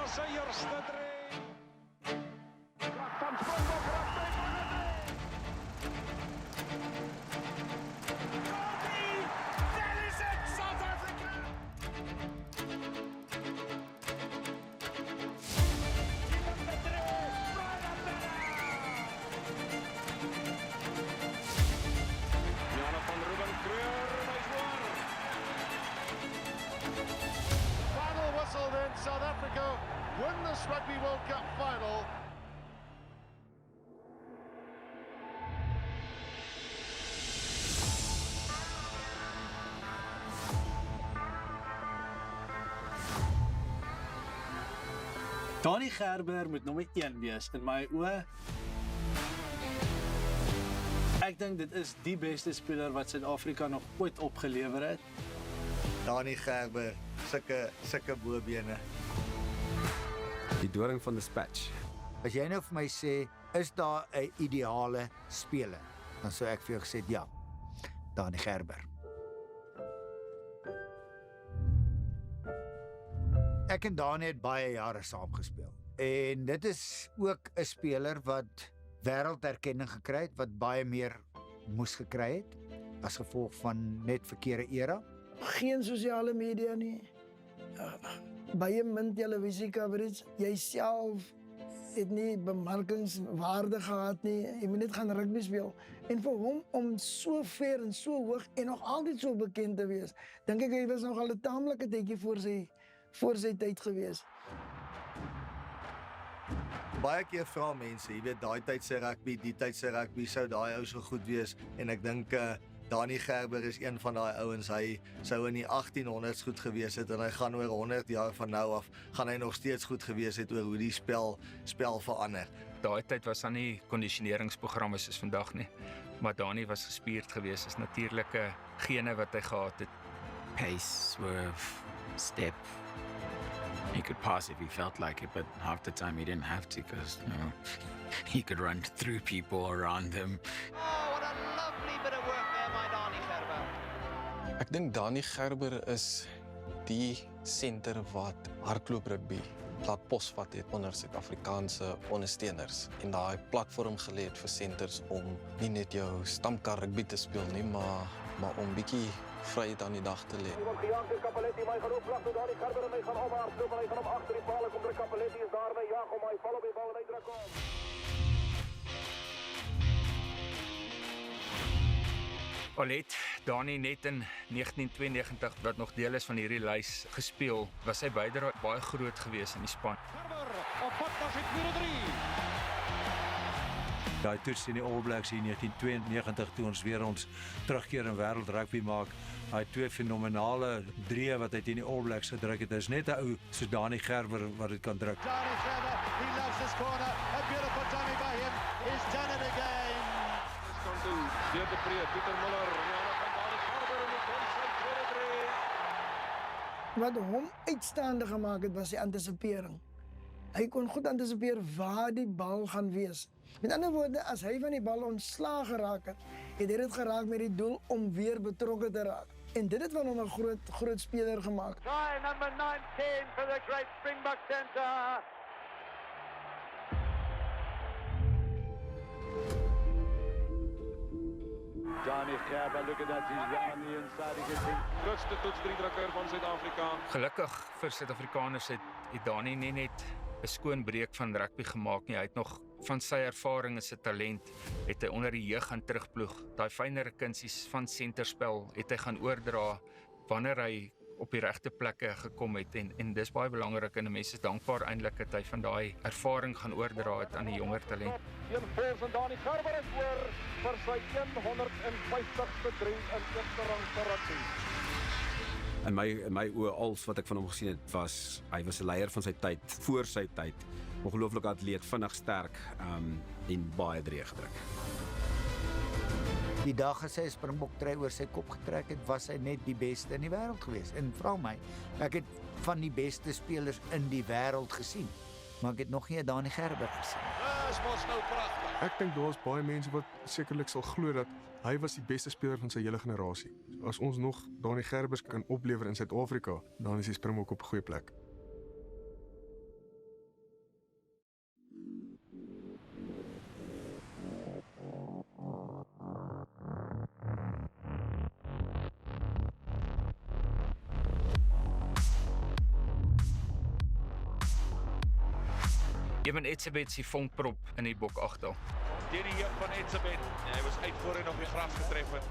was sy eerste drie. Van Springbok rugby van die drie. That is it, South Africa! Final whistle then, South Africa win this Rugby World Cup final. Dani Gerber moet nommer 1 wees in my oë. Ek dink dit is die beste speler wat Suid-Afrika nog ooit opgelewer het. Dani Gerber, sulke bobene. Die doring van Dispatch. As jy nou vir my sê, is daar 'n ideale speler? Dan sou ek vir jou gesê ja. Dani Gerber. Ek en Dani het baie jare saam gespeel. En dit is ook 'n speler wat wêrelderkenning gekry het, wat baie meer moes gekry het as gevolg van net verkeerde era. Geen sosiale media nie. Baie min televisie coverage. Jy self het nie bemarkingswaarde gehad nie. Jy moet net gaan rugby speel. En vir hom om so ver en so hoog en nog altyd so bekend te wees, dink ek hy was nog al 'n taamlike tydjie voor sy tyd gewees. Baie keer vra mense, jy weet, daai tyd se rugby, die tyd se rugby sou daai ou so goed wees en ek dink Dani Gerber is een van daai ouens. Hy sou in die 1800s goed gewees het en hy gaan oor 100 jaar van nou af gaan hy nog steeds goed gewees het oor hoe die spel verander. Daai tyd was daar nie kondisioneringsprogramme soos vandag nie, maar Dani was gespierd geweest, is natuurlike gene wat hy gehad het. Pace, swerve, step. He could pass if he felt like it, but half the time he didn't have to because, he could run through people around them. Oh, what a lovely bit of work there by Dani Gerber. Ek dink Dani Gerber is die senter wat hardloop rugby laat posvat het onder Suid-Afrikaanse ondersteuners en daai platform gelê het vir senters om nie net jou stamkar rugby te speel nie, maar om bietjie vryheid aan die dag te lê. Al het Dani net in 1992, wat nog deel is van hierdie lys, gespeel, was sy bydrae baie groot geweest in die span. Daai toets in die All Blacks in 1992 toe ons weer ons terugkeer in wêreld rugby maak. Daai twee fenomenale drie wat hy teen die All Blacks gedruk het. Is net 'n ou soos Dani Gerber wat dit kan druk. Dani Gerber, he loves this corner. A beautiful dummy by him. He's done it again. Deur de Pre, Pieter Muller, van Dani Gerber en sy tweede drie. Wat hom uitstaande gemaak het, was die antisipering. Hy kon goed antisipeer waar die bal gaan wees. Met ander woorde, as hy van die bal ontslaag geraak het, het hy dit geraak met die doel om weer betrokke te raak. En dit het van hom 'n groot speler gemaak. Try number 19 for the great Springbok center. Dani Gerber, look at that, he's round the inside, he gets in. Grootste toetsdriedrukker van Suid-Afrika. Gelukkig vir Suid-Afrikaners het Dani nie net 'n skoon breek van rugby gemaak nie, hy het nog van sy ervaring en sy talent, het hy onder die jeug gaan terugploeg. Daai fynere kunsies van senterspel het hy gaan oordra wanneer hy op die regte plekke gekom het en dis baie belangrik en mense is dankbaar eintlik dat hy van daai ervaring gaan oordra het aan die jonger talent. Een voor van Dani Gerber is oor vir sy 150ste drie in eerste rang vir rugby. In my oë als wat ek van hom gesien het was, hy was 'n leier van sy tyd, voor sy tyd. Ongelooflike atleet, vinnig sterk en baie drie gedruk. Die dag as hy 'n Springbok trui oor sy kop getrek het, was hy net die beste in die wêreld gewees. En vra my, ek het van die beste spelers in die wêreld gesien, maar ek het nog nie 'n Dani Gerber gesien. Dis mos nou pragtig. Ek dink daar's baie mense wat sekerlik sal glo dat hy was die beste speler van sy hele generasie. As ons nog Dani Gerbers kan oplewer in Suid-Afrika, dan is die Springbok op 'n goeie plek. Ewen Etzebeth se vonkprop in die bok agter. Deur die heup van Etzebeth. Hy was uit voor en op die gras getreffer.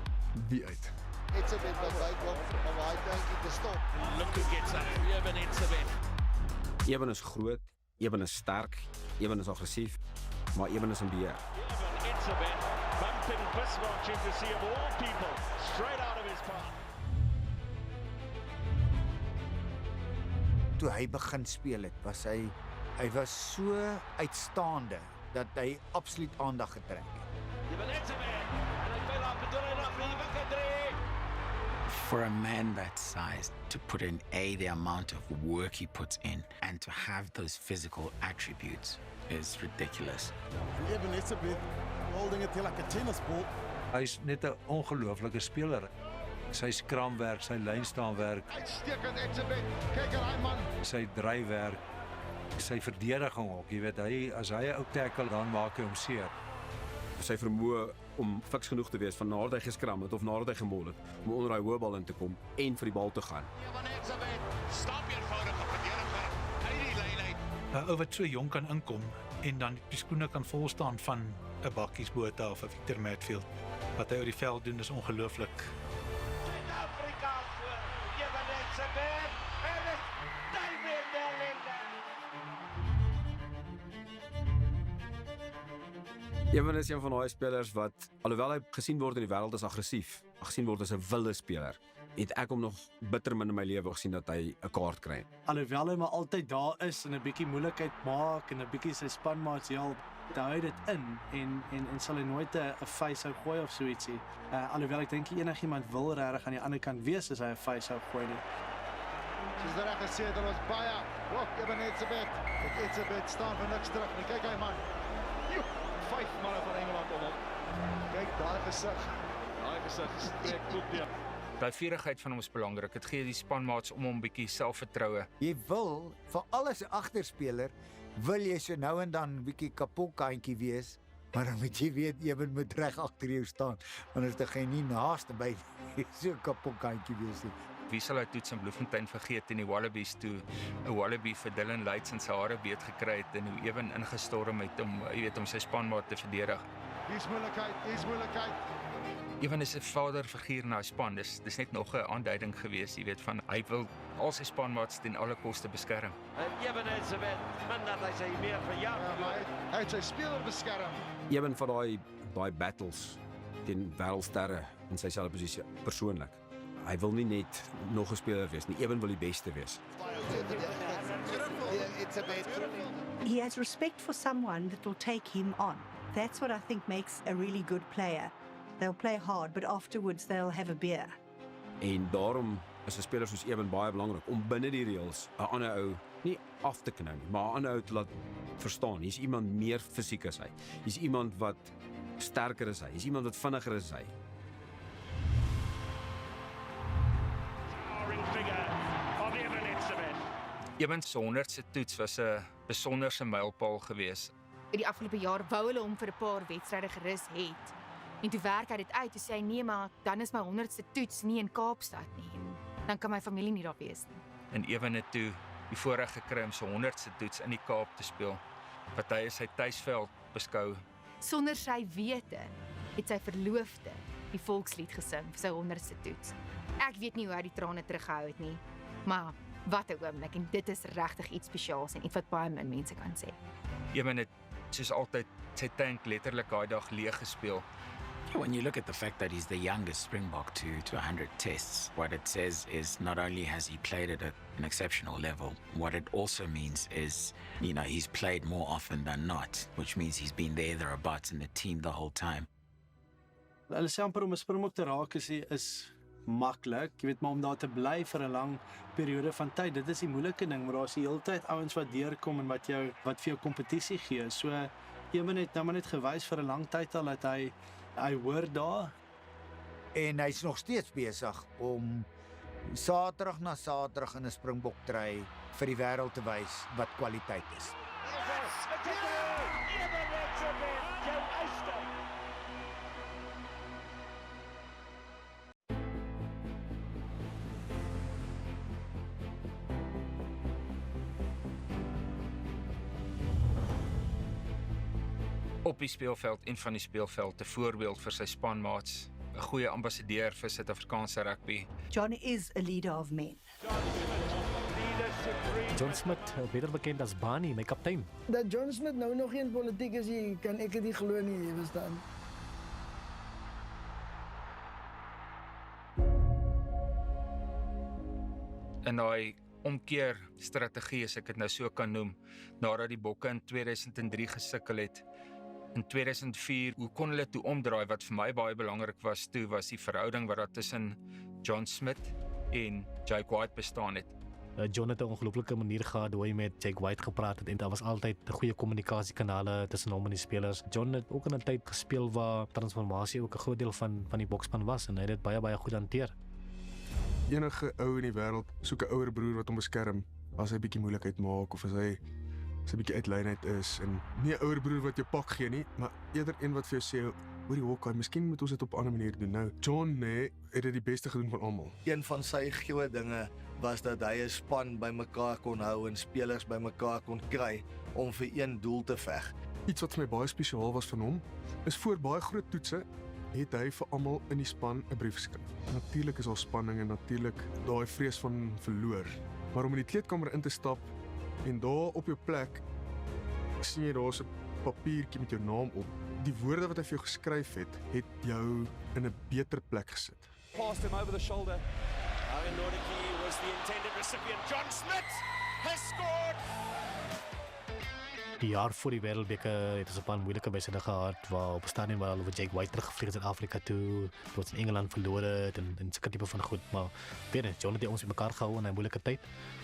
Wie uit? Etzebeth wat bykom om hy dink te stop. Look who gets up. Ewen Etzebeth. Ewen is groot, Ewen is sterk, Ewen is aggressief, maar Ewen is in beheer. Ewen Etzebeth bumping Bismarck to see of all people straight out of his path. Toe hy begin speel het, hy was so uitstaande dat hy absoluut aandag getrek het. Ewen Etzebeth en hy speel op bedoel hy nog vir Wakadre. For a man that size to put in the amount of work he puts in and to have those physical attributes is ridiculous. Ewen Etzebeth holding it like a tennis ball. Hy's net 'n ongelooflike speler. Sy skramwerk, sy lynstaanwerk, Uitstekend Etzebeth. Kyk hy man. sy dryfwerk, sy verdediging ook, jy weet as hy 'n ou tackle dan maak hy hom seer. Sy vermoë om fiks genoeg te wees van nadat hy geskram het of nadat hy gemol het om onder hy hoë bal in te kom en vir die bal te gaan. Ewen Etzebeth stap eenvoudige verdediger uit die lyn uit. 'n Ou wat so jonk kan inkom en dan die skoene kan vol staan van 'n Bakkiesbotha of 'n Victor Matfield. Wat hy oor die veld doen is ongelooflik. Suid-Afrika voor Ewen Etzebeth en dit is weer Delinde. Ewen is een van daai spelers wat alhoewel hy gesien word in die wêreld as aggressief, gesien word as 'n wilde speler, het ek hom nog bitter min in my lewe gesien dat hy 'n kaart kry. Alhoewel hy maar altyd daar is en 'n bietjie moeilikheid maak en 'n bietjie sy spanmaats help, hou hy dit in en sal hy nooit 'n face gooi of so ietsie. Alhoewel ek dink enigiemand wil regtig aan die ander kant wees as hy 'n face gooi nie. Soos daar gesê, daar was baie. Wag, Ewen Etzebeth. Etzebeth staan vir niks terug. Kyk hy man. 5 manne van Engeland om hom. Kyk daai gesig. Daai gesig spreek goed deur. Daai vierigheid van hom is belangrik. Dit gee die spanmaats om hom 'n bietjie selfvertroue. Jy wil, veral as 'n agterspeler, wil jy so nou en dan 'n bietjie kapotkantjie wees, maar dan moet jy weet Ewen moet reg agter jou staan, anders dan gaan jy nie naaste by so 'n kapotkantjie wees nie. Wie sal hy toets in Bloemfontein vergeet in die Wallabies toe 'n Wallaby vir Dylan Leitz in sy hare beet gekry het en hoe Ewen ingestorm het om, jy weet, om sy spanmaat te verdedig. Hier's moeilikheid. Ewen is 'n vaderfiguur na hy span. Dis net nog 'n aanduiding gewees, jy weet, van hy wil al sy spanmaats ten alle koste beskerm. Ewen Etzebeth, min dat hy sy meer vir jou. Hy het sy speler beskerm. Ewen van daai battles teen wêreldsterre in sy selfe posisie persoonlik. Hy wil nie net nog 'n speler wees nie, Ewen wil die beste wees. He has respect for someone that will take him on. That's what I think makes a really good player. They'll play hard, but afterwards they'll have a beer. En daarom is 'n speler soos Ewen baie belangrik om binne die reëls 'n ander ou nie af te knou nie, maar 'n ander ou te laat verstaan. Hier's iemand meer fisiek as hy. Hier's iemand wat sterker is hy. Hier's iemand wat vinniger is hy. Ewen se 100ste toets was 'n besonderse mylpaal geweest. Die afgelope jaar wou hulle hom vir 'n paar wedstryde gerus het. En toe werk hy dit uit, toe sê hy nee, maar dan is my 100ste toets nie in Kaapstad nie en dan kan my familie nie daar wees nie. En Ewen het toe die voorreg gekry om sy 100ste toets in die Kaap te speel, wat hy as sy tuisveld beskou. Sonder sy wete het sy verloofde die volkslied gesing vir sy 100ste toets. Ek weet nie hoe hy die trane teruggehou het nie, maar wat 'n oomblik en dit is regtig iets spesiaals en iets wat baie min mense kan sê. Ewen het soos altyd sy tank letterlik daai dag leeg gespeel. When you look at the fact that he's the youngest Springbok to 100 tests, what it says is not only has he played at an exceptional level, what it also means is, he's played more often than not, which means he's been thereabouts in the team the whole time. Hulle sê amper om 'n Springbok te raak is maklik, jy weet, maar om daar te bly vir 'n lang periode van tyd, dit is die moeilike ding, maar daar's die hele tyd ouens wat deurkom en wat vir jou kompetisie gee. So Ewen het nou maar net gewys vir 'n lang tyd al dat hy hoor daar en hy's nog steeds besig om Saterdag na Saterdag in 'n Springbok try vir die wêreld te wys wat kwaliteit is. op die speelveld en van die speelveld 'n voorbeeld vir sy spanmaats, 'n goeie ambassadeur vir Suid-Afrikaanse rugby. John is a leader of men. John Smith, beter bekend as Barney, my kaptein. Dat John Smith nou nog geen politiek is, kan ek dit nie glo nie, jy verstaan. In daai omkeer strategie, as ek dit nou so kan noem, nadat die Bokke in 2003 gesukkel het. In 2004, hoe kon hulle toe omdraai? Wat vir my baie belangrik was toe, was die verhouding wat daar tussen John Smith en Jake White bestaan het. John het 'n ongelooflike manier gehad hoe hy met Jake White gepraat het en daar was altyd 'n goeie kommunikasiekanale tussen hom en die spelers. John het ook in 'n tyd gespeel waar transformasie ook 'n groot deel van die Bokspan was en hy het dit baie goed hanteer. Enige ou in die wêreld soek 'n ouer broer wat hom beskerm as hy bietjie moeilikheid maak of as hy 'n bietjie uitlynheid is en nie 'n ouer broer wat jou pak gee nie, maar eerder een wat vir jou sê, hoorie Hawkeye, miskien moet ons dit op 'n ander manier doen. Nou, John het dit die beste gedoen van almal. Een van sy groot dinge was dat hy 'n span bymekaar kon hou en spelers bymekaar kon kry om vir een doel te veg. Iets wat vir my baie spesiaal was van hom, is voor baie groot toetse het hy vir almal in die span 'n brief geskryf. Natuurlik is daar spanning en natuurlik daai vrees van verloor, maar om in die kleedkamer in te stap en daar op jou plek sien jy daar's 'n papiertjie met jou naam op. Die woorde wat hy vir jou geskryf het jou in 'n beter plek gesit. Passed him over the shoulder. Owen Nordicki was the intended recipient. John Smith has scored. Die jaar voor die Wêreldbeker het ons 'n paar moeilike wedstryde gehad waar op 'n stadium waar hulle Jake White teruggevlieg het in Afrika toe, tot in Engeland verloor het en sulke tipe van goed, maar weer John het ons in mekaar gehou in 'n moeilike tyd.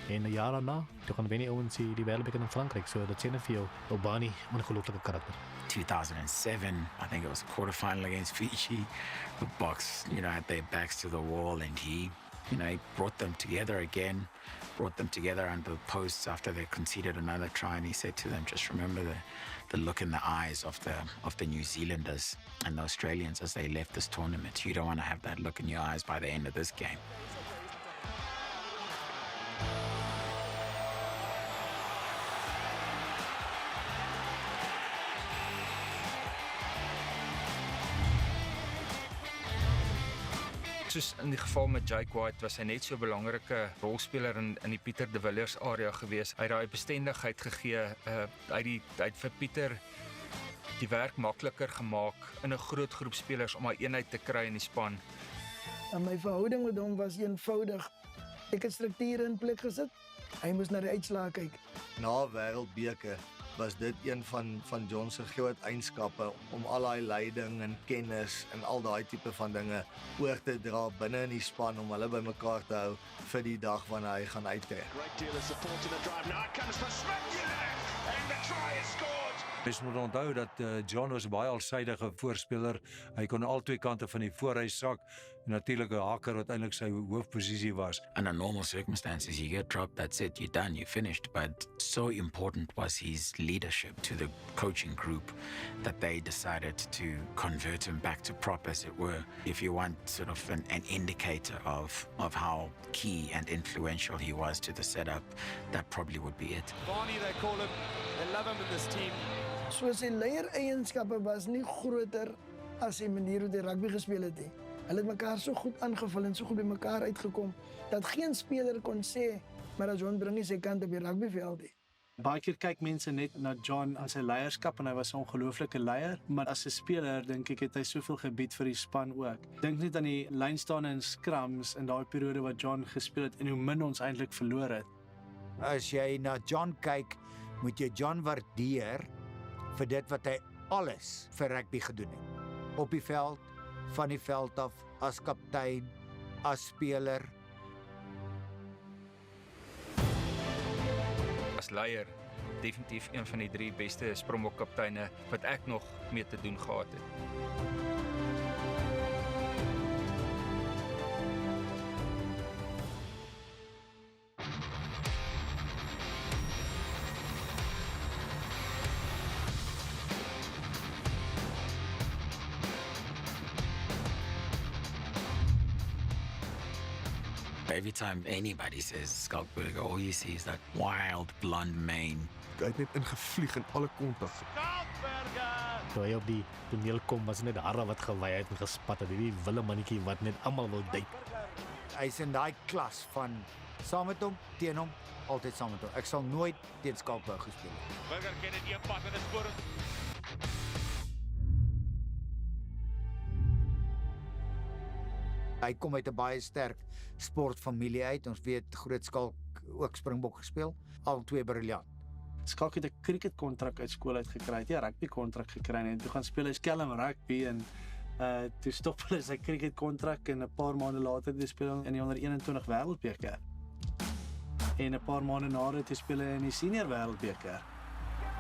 En 'n jaar daarna, toe gaan wen die ouens die Wêreldbeker in Frankryk, so dat sê net vir jou, Obani, 'n ongelooflike karakter. 2007, I think it was a quarterfinal against Fiji. The Boks, had their backs to the wall, and he brought them together again, brought them together under the posts after they conceded another try, and he said to them, just remember the look in the eyes of the New Zealanders and the Australians as they left this tournament. You don't want to have that look in your eyes by the end of this game. Soos in die geval met Jake White was hy net so 'n belangrike rolspeler in die Pieter de Villiers area gewees. Hy het daai bestendigheid gegee. Hy het vir Pieter die werk makliker gemaak in 'n groot groep spelers om 'n eenheid te kry in die span. En my verhouding met hom was eenvoudig. Ek het strukture in plek gesit. Hy moes na die uitslae kyk. Na Wêreldbeker was dit een van John se groot eienskappe om al daai leiding en kennis en al daai tipe van dinge oor te dra binne in die span om hulle bymekaar te hou vir die dag wanneer hy gaan uittrek. Great deal of support in the drive. Now it comes for Smith, and the try is scored. Mens moet onthou dat John was 'n baie alsidige voorspeler. Hy kon al twee kante van die voorhuis sak. En natuurlik 'n haker wat eintlik sy hoofposisie was. Under normal circumstances, you get dropped, that's it, you're done, you're finished. But so important was his leadership to the coaching group that they decided to convert him back to prop, as it were. If you want sort of an indicator of how key and influential he was to the setup, that probably would be it. Barney, they call him. They love him in this team. So sy leiereienskappe was nie groter as die manier hoe die rugby gespeel het nie. Hulle het mekaar so goed aangevul en so goed by mekaar uitgekom dat geen speler kon sê maar as John bring nie sy kant op die rugbyveld nie. Baie keer kyk mense net na John as sy leierskap en hy was 'n ongelooflike leier, maar as 'n speler dink ek het hy soveel gebied vir die span ook. Dink net aan die lynstaande en scrums in daai periode wat John gespeel het en hoe min ons eintlik verloor het. As jy na John kyk, moet jy John waardeer vir dit wat hy alles vir rugby gedoen het. Op die veld, van die veld af, as kaptein, as speler. As leier, definitief een van die 3 beste Springbok kapteine wat ek nog mee te doen gehad het. Every time anybody says Skalkberger, all you see is that wild blonde mane. Hy het net ingevlieg in alle kontak. Toe hy op die toneel kom, was net hare wat gewaai het en gespat het. Die wille mannetjie wat net almal wil date. Hy's in daai klas van saam met hom, teen hom, altyd saam met hom. Ek sal nooit teen Skalkberger speel nie. Burger ken dit een pad en is voor. Hy kom uit 'n baie sterk sportfamilie uit. Ons weet Groot Skalk ook Springbok gespeel, al twee briljant. Skalk het 'n cricketkontrak uit skool uit gekry. Het 'n rugbykontrak gekry en toe gaan speel hy skelm rugby en toe stop hulle sy cricketkontrak en 'n paar maande later toe speel hy in die onder 21 wêreldbeker. En 'n paar maande na dit speel hy in die senior wêreldbeker.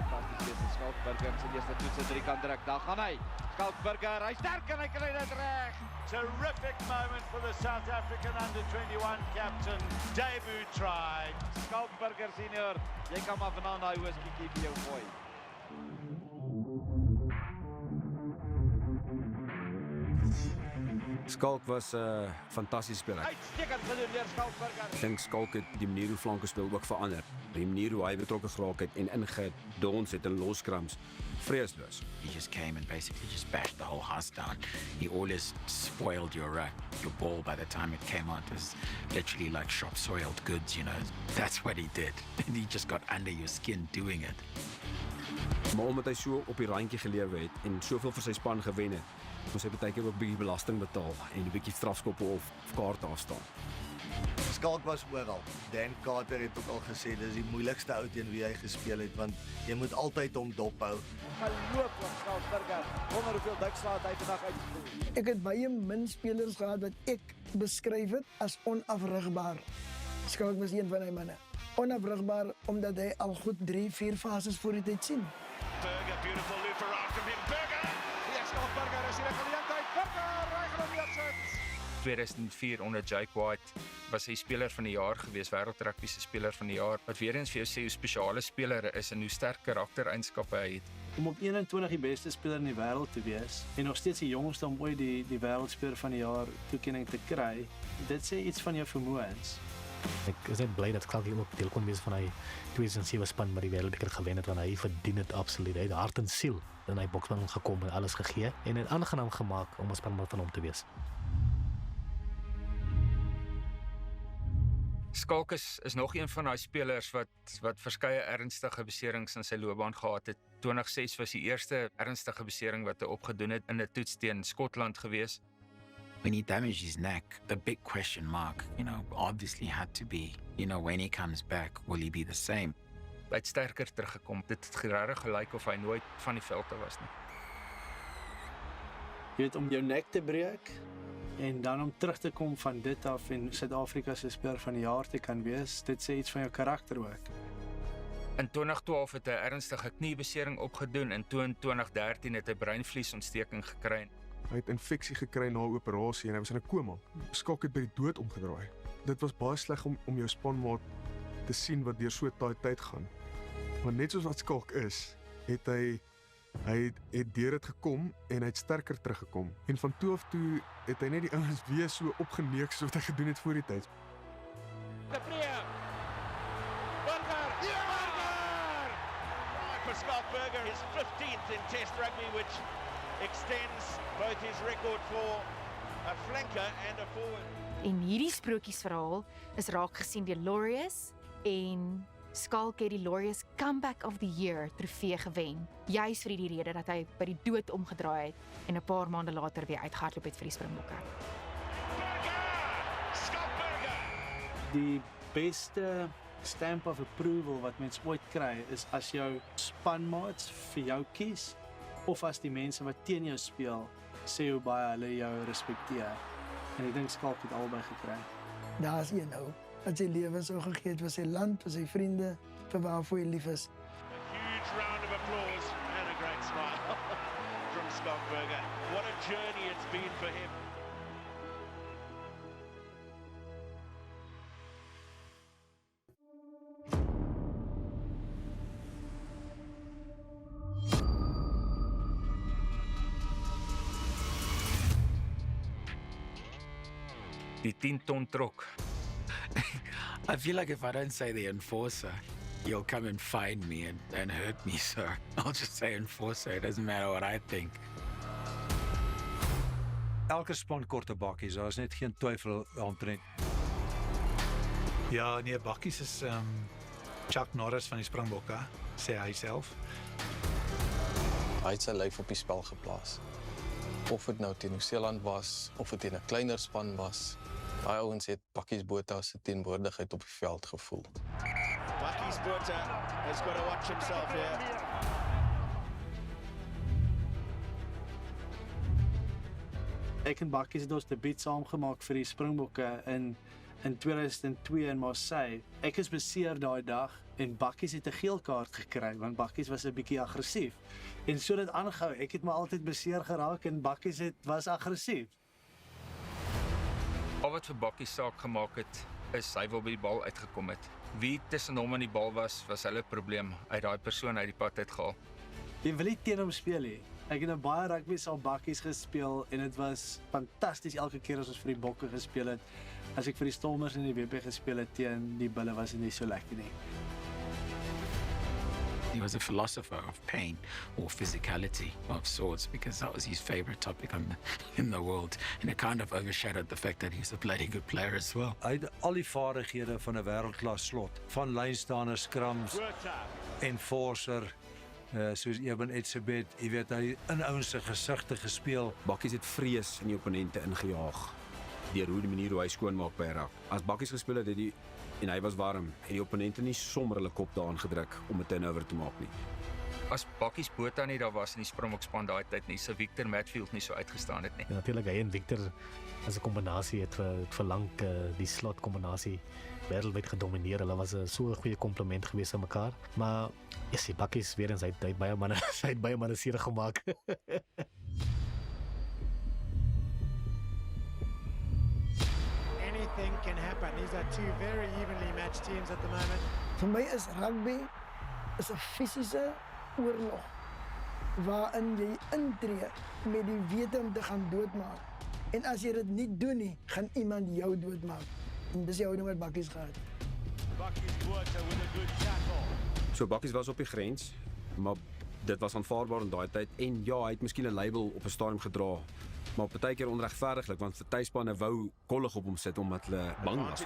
Fantasties, Skalkberger sy eerste toets drie kant druk. Daar gaan hy. Skalkberger, hy sterk en hy kry dit reg. Terrific moment for the South African under-21 captain. Debut try. Skalkberger senior, jy kan maar vanaand daai hoeskietjie vir jou gooi. Skalk was 'n fantastiese speler. Uitstekend gedoen deur Skalkberger. Ek dink Skalk het die manier hoe flanke speel ook verander. Die manier hoe hy betrokke geraak het en ingedons het in loskrams. Vreesloos. He just came and basically just bashed the whole house down. He always spoiled your your ball by the time it came out. It was literally like shop-soiled goods, you know. That's what he did. And he just got under your skin doing it. Maar omdat hy so op die randjie gelewe het en soveel vir sy span gewen het, moes hy baie keer ook 'n bietjie belasting betaal en 'n bietjie strafskoppe of kaarte afstaan. Skalk was oral. Dan Carter het ook al gesê dis die moeilikste ou teen wie hy gespeel het want jy moet altyd hom dop hou. Geloop van Skalkberger. Wonder hoeveel dikslae hy vandag uitgevoer. Ek het baie min spelers gehad wat ek beskryf het as onafrigbaar. Skalk was een van die manne. Onafrigbaar omdat hy al goed 3-4 fases voor die tyd sien. Berger, beautiful loop around from him. Berger! Ja, Skalkberger is hier 'n geleentheid. Berger, hy gaan hom neersit. 2004 onder Jake White was hy speler van die jaar gewees, wêreldrugby se speler van die jaar. Wat weer eens vir jou sê hoe spesiale speler hy is en hoe sterk karaktereienskappe hy het. Om op 21 die beste speler in die wêreld te wees en nog steeds die jongste om ooit die wêreldspeler van die jaar toekenning te kry, dit sê iets van jou vermoëns. Ek is net bly dat Skalk ook deel kon wees van hy 2007 span wat die wêreldbeker gewen het, want hy verdien dit absoluut. Hy het hart en siel in hy boksman gekom en alles gegee en het aangenaam gemaak om 'n spanmaat van hom te wees. Skalk is nog een van daai spelers wat verskeie ernstige beserings in sy loopbaan gehad het. 2006 was die eerste ernstige besering wat hy opgedoen het in 'n toets teen Skotland gewees. When he damaged his neck, the big question mark, obviously had to be, when he comes back, will he be the same? Hy het sterker teruggekom. Dit het regtig gelyk of hy nooit van die veld af was nie. Jy weet, om jou nek te breek en dan om terug te kom van dit af en Suid-Afrika se speler van die jaar te kan wees, dit sê iets van jou karakter ook. In 2012 het hy 'n ernstige kniebesering opgedoen en toe in 2013 het hy breinvliesontsteking gekry. Hy het infeksie gekry na 'n operasie en hy was in 'n koma. Skalk het by die dood omgedraai. Dit was baie sleg om jou spanmaat te sien wat deur so daai tyd gaan. Maar net soos wat Skalk is, het hy het deur dit gekom en hy het sterker teruggekom. En van toe af toe het hy net die ouens weer so opgeneek soos wat hy gedoen het voor die tyd. De Vree. Burger! Ja! Burger! Right for Skalkberger, his 15th in Test rugby, which extends both his record for a flanker and a forward. En hierdie sprokiesverhaal is raak gesien deur Laureus en Skalk het die Laureus Comeback of the Year trofee gewen. Juis vir die rede dat hy by die dood omgedraai het en 'n paar maande later weer uitgehardloop het vir die Springbokke. Die beste stamp of approval wat mens ooit kry is as jou spanmaats vir jou kies of as die mense wat teen jou speel sê hoe baie hulle jou respekteer. En ek dink Skalk het albei gekry. Daar's een nou wat sy lewe so gegee het vir sy land, vir sy vriende, vir waarvoor hy lief is. A huge round of applause and a great smile from Skalkberger. What a journey it's been for him. Die 10 ton trok I feel like if I don't say the enforcer, you'll come and find me and hurt me, so I'll just say enforcer. It doesn't matter what I think. Elke span korte bakkies, daar is net geen twyfel aantrent. Ja, nee, bakkies is Chuck Norris van die Springbokke, sê hy self. Hy het sy lyf op die spel geplaas. Of dit nou teen Nieu-Seeland was, of dit teen 'n kleiner span was. Daai ouens het Bakkies Botha se teenwoordigheid op die veld gevoel. Bakkies Botha has got to watch himself here. Ek en Bakkies het ons debuut saamgemaak vir die Springbokke in 2002 in Marseille. Ek is beseer daai dag en Bakkies het 'n geel kaart gekry want Bakkies was 'n bietjie aggressief. En so dit aangehou. Ek het maar altyd beseer geraak en Bakkies was aggressief. Al wat vir Bakkies saak gemaak het, is hy wil by die bal uitgekom het. Wie tussen hom en die bal was hulle probleem. Uit daai persoon uit die pad uitgehaal. Jy wil nie teen hom speel nie. Ek het baie rugby al Bakkies gespeel en dit was fantasties elke keer as ons vir die Bokke gespeel het. As ek vir die Stormers in die WP gespeel het teen die Bulle was dit nie so lekker nie. He was a philosopher of pain or physicality of sorts because that was his favorite topic in the world, and it kind of overshadowed the fact that he's a bloody good player as well. Hy het al die vaardighede van 'n wêreldklas slot, van lynstander, scrums, enforcer, soos Eben Etzebeth, jy weet hy in ouens se gesigte gespeel. Bakkies het vrees in die opponente ingejaag deur hoe die manier hoe hy skoonmaak by 'n rak. As Bakkies gespeel het, en hy was warm en die opponente nie sommer hulle kop daarin gedruk om 'n turnover te maak nie. As Bakkies Botha nie daar was in die Springbokspan daai tyd nie, sou Victor Matfield nie so uitgestaan het nie. Ja, natuurlik hy en Victor as 'n kombinasie het vir lank die slot kombinasie wêreldwyd gedomeineer. Hulle was 'n so 'n goeie komplement gewees aan mekaar. Maar is die Bakkies weer eens hy het baie manne seer gemaak. Anything can happen. These are two very evenly matched teams at the moment. Vir my is rugby 'n fisiese oorlog waarin jy intree met die wete om te gaan doodmaak. En as jy dit nie doen nie, gaan iemand jou doodmaak. En dis die houding wat Bakkies gehad. Bakkies Botha with a good tackle. So Bakkies was op die grens, maar dit was aanvaarbaar in daai tyd en ja, hy het miskien 'n label op 'n stadium gedra. Maar baie keer onregverdiglik want party-spanne wou kollig op hom sit omdat hulle bang was.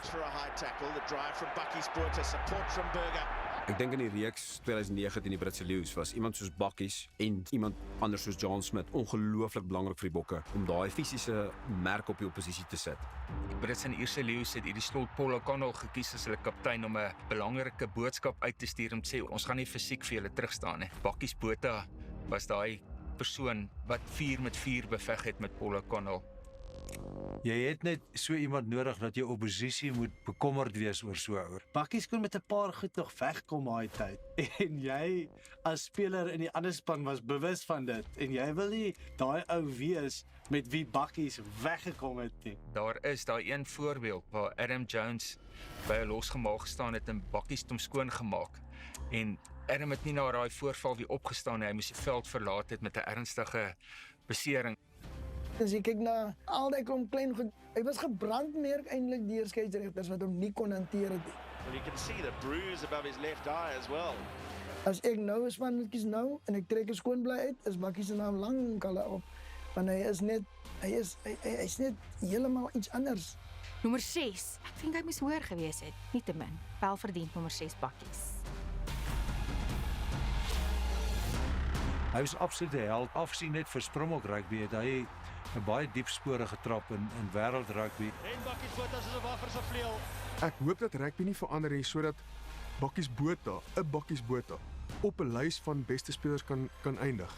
Ek dink in die reeks 2009 teen die Britse Lions was iemand soos Bakkies en iemand anders soos John Smith ongelooflik belangrik vir die Bokke om daai fisiese merk op die oppositie te sit. Die Britse en Ierse Lions het hierdie slot Paul O'Connell gekies as hulle kaptein om 'n belangrike boodskap uit te stuur om te sê ons gaan nie fisiek vir julle terugstaan nie. Bakkies Botha was daai persoon wat 4 met 4 beveg het met Paul O'Connell. Jy het net so iemand nodig dat jou oppositie moet bekommerd wees oor so ouer. Bakkies kon met 'n paar goed nog wegkom daai tyd. En jy as speler in die ander span was bewus van dit en jy wil nie daai ou wees met wie Bakkies weggekom het nie. Daar is daai een voorbeeld waar Adam Jones by 'n losgemaak gestaan het en Bakkies het hom skoon gemaak. En Adam het nie na daai voorval weer opgestaan nie. Hy moes die veld verlaat het met 'n ernstige besering. As jy kyk na al die klomp klein goed, hy was gebrandmerk eintlik deur skeieregters wat hom nie kon hanteer het nie. Well, you can see the bruise above his left eye as well. As ek nou 'n span moet kies nou en ek trek 'n skoon bly uit, is Bakkies se naam lankal op. Want hy is net heeltemal iets anders. Nommer 6. Ek dink hy moes hoër gewees het, nietemin. Wel verdiend nommer 6 Bakkies. Hy was absoluut 'n held. Afsien net vir Springbok rugby het hy 'n baie diep spore getrap in wêreldrugby. En Bakkies Botha soos 'n waffer se vleuel. Ek hoop dat rugby nie verander nie sodat Bakkies Botha, 'n Bakkies Botha op 'n lys van beste spelers kan eindig.